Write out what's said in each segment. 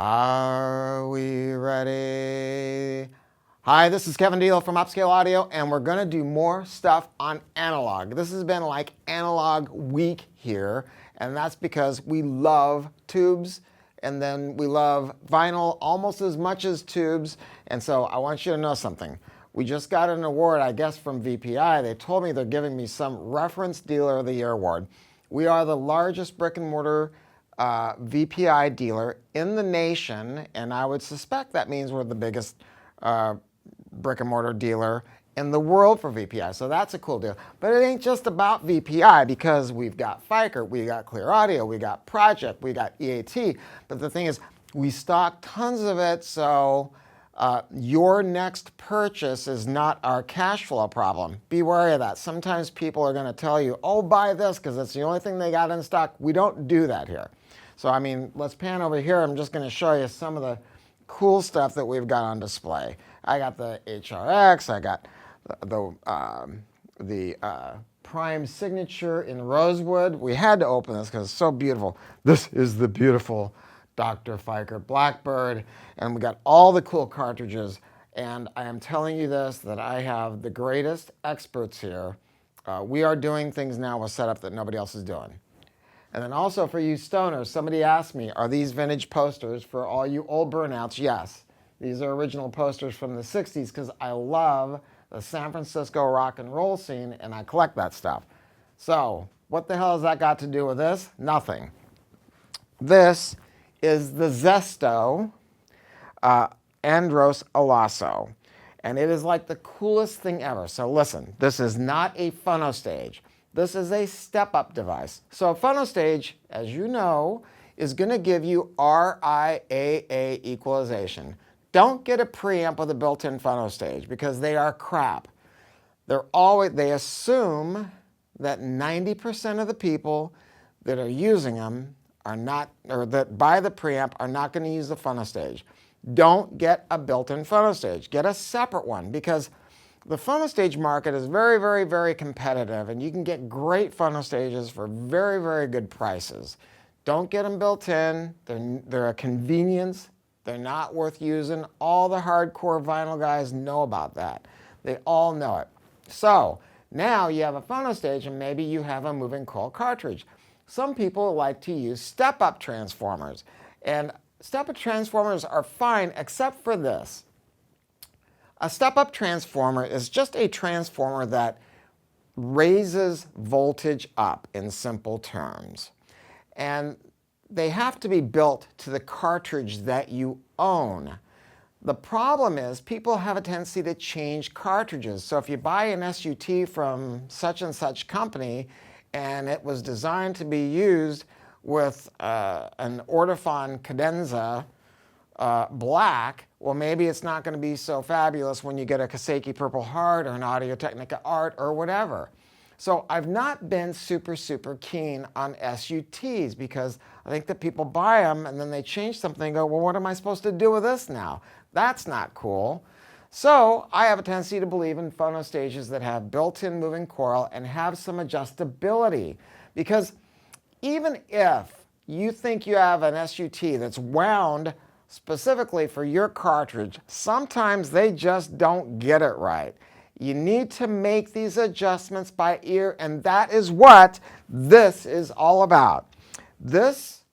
Are we ready? Hi, this is Kevin Deal from Upscale Audio, and we're going to do more stuff on analog. This has been like analog week here, and that's because we love tubes, and then we love vinyl almost as much as tubes. And so I want you to know something. We just got an award, I guess, from VPI. They told me they're giving me some Reference Dealer of the Year award. We are the largest brick and mortar VPI dealer in the nation, and I would suspect that means we're the biggest brick and mortar dealer in the world for VPI. So that's a cool deal. But it ain't just about VPI, because we've got Fiker, we got Clear Audio, we got Project, we got EAT. But the thing is, we stock tons of it, so your next purchase is not our cash flow problem. Be wary of that. Sometimes people are going to tell you, oh, buy this because it's the only thing they got in stock. We don't do that here. So, I mean, let's pan over here. I'm just going to show you some of the cool stuff that we've got on display. I got the HRX. I got the Prime Signature in Rosewood. We had to open this because it's so beautiful. This is the beautiful Dr. Fiker Blackbird, and we got all the cool cartridges. And I am telling you this, that I have the greatest experts here. We are doing things now with setup that nobody else is doing. And then also for you stoners, somebody asked me, are these vintage posters for all you old burnouts? Yes. These are original posters from the 60s because I love the San Francisco rock and roll scene, and I collect that stuff. So what the hell has that got to do with this? Nothing. This is the Zesto Andros Allasso, and it is like the coolest thing ever. So listen, this is not a phono stage. This is a step-up device. So a phono stage, as you know, is going to give you RIAA equalization. Don't get a preamp with a built-in phono stage because they are crap. They assume that 90% of the people that are using them are not, or that buy the preamp are not going to use the phono stage. Don't get a built-in phono stage. Get a separate one, because the phono stage market is very, very, very competitive, and you can get great phono stages for very, very good prices. Don't get them built in. They're a convenience. They're not worth using. All the hardcore vinyl guys know about that. They all know it. So now you have a phono stage, and maybe you have a moving coil cartridge. Some people like to use step-up transformers, and step-up transformers are fine except for this. A step-up transformer is just a transformer that raises voltage up, in simple terms. And they have to be built to the cartridge that you own. The problem is people have a tendency to change cartridges. So if you buy an SUT from such and such company and it was designed to be used with an Ortofon Cadenza black, well, maybe it's not going to be so fabulous when you get a Kaseki Purple Heart or an Audio-Technica Art or whatever. So I've not been super, super keen on SUTs because I think that people buy them and then they change something and go, well, what am I supposed to do with this now? That's not cool. So I have a tendency to believe in phono stages that have built-in moving coil and have some adjustability, because even if you think you have an SUT that's wound specifically for your cartridge, sometimes they just don't get it right. You need to make these adjustments by ear, and that is what this is all about. This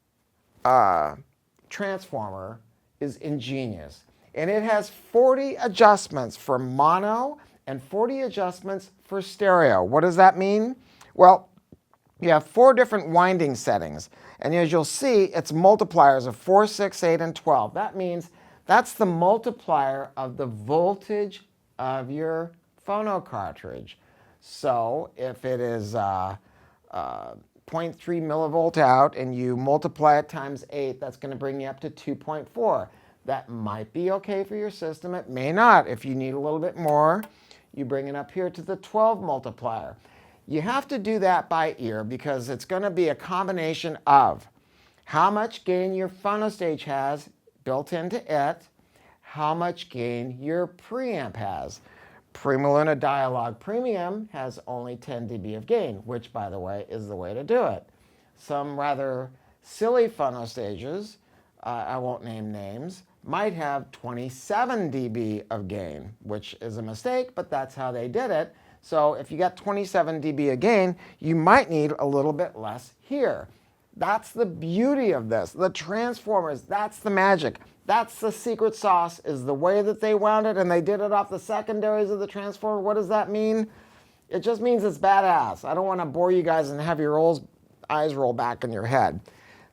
transformer is ingenious, and it has 40 adjustments for mono and 40 adjustments for stereo. What does that mean? Well, you have 4 different winding settings, and as you'll see, it's multipliers of 4, 6, 8, and 12. That means that's the multiplier of the voltage of your phono cartridge. So if it is 0.3 millivolt out and you multiply it times 8, that's going to bring you up to 2.4. That might be okay for your system. It may not. If you need a little bit more, you bring it up here to the 12 multiplier. You have to do that by ear because it's going to be a combination of how much gain your phono stage has built into it, how much gain your preamp has. Prima Luna Dialogue Premium has only 10 dB of gain, which, by the way, is the way to do it. Some rather silly phono stages I won't name names, might have 27 dB of gain, which is a mistake, but that's how they did it. So if you got 27 dB of gain, you might need a little bit less here. That's the beauty of this. The transformers, that's the magic. That's the secret sauce, is the way that they wound it, and they did it off the secondaries of the transformer. What does that mean? It just means it's badass. I don't want to bore you guys and have your eyes roll back in your head.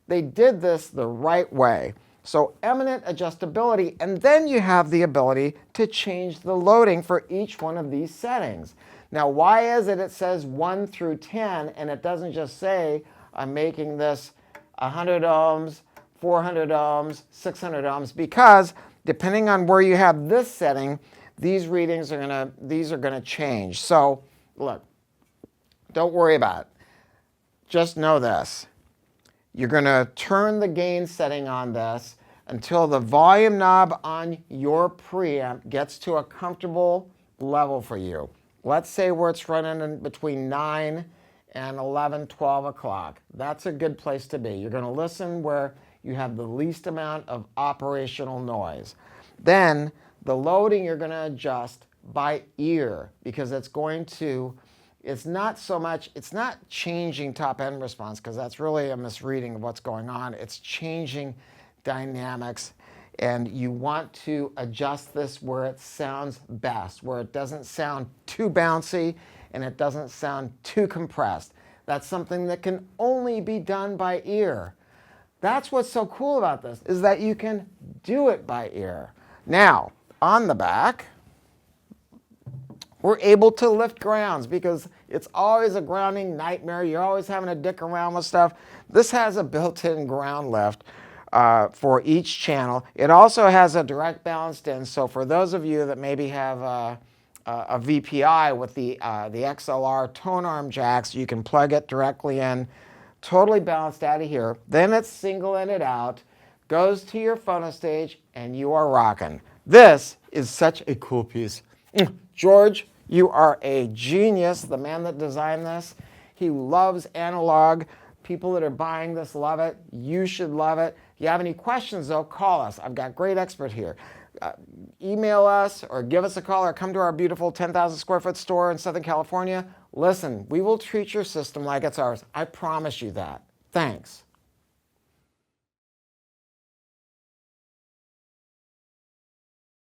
They did this the right way. So eminent adjustability, and then you have the ability to change the loading for each one of these settings. Now, why is it says 1 through 10, and it doesn't just say, I'm making this 100 ohms, 400 ohms, 600 ohms? Because depending on where you have this setting, these readings are gonna change. So look, don't worry about it. Just know this. You're going to turn the gain setting on this until the volume knob on your preamp gets to a comfortable level for you. Let's say where it's running in between 9 and 11, 12 o'clock. That's a good place to be. You're going to listen where you have the least amount of operational noise. Then the loading you're going to adjust by ear, because it's not changing top end response, because that's really a misreading of what's going on. It's changing dynamics, and you want to adjust this where it sounds best, where it doesn't sound too bouncy and it doesn't sound too compressed. That's something that can only be done by ear. That's what's so cool about this, is that you can do it by ear. Now, on the back, we're able to lift grounds, because it's always a grounding nightmare. You're always having to dick around with stuff. This has a built-in ground lift for each channel. It also has a direct balanced in, so for those of you that maybe have a VPI with the XLR tone arm jacks, you can plug it directly in, totally balanced out of here. Then it's single-ended out, goes to your phono stage, and you are rocking. This is such a cool piece. George, you are a genius, the man that designed this. He loves analog. People that are buying this love it. You should love it. If you have any questions, though, call us. I've got a great expert here. Email us or give us a call or come to our beautiful 10,000 square foot store in Southern California. Listen, we will treat your system like it's ours. I promise you that. Thanks.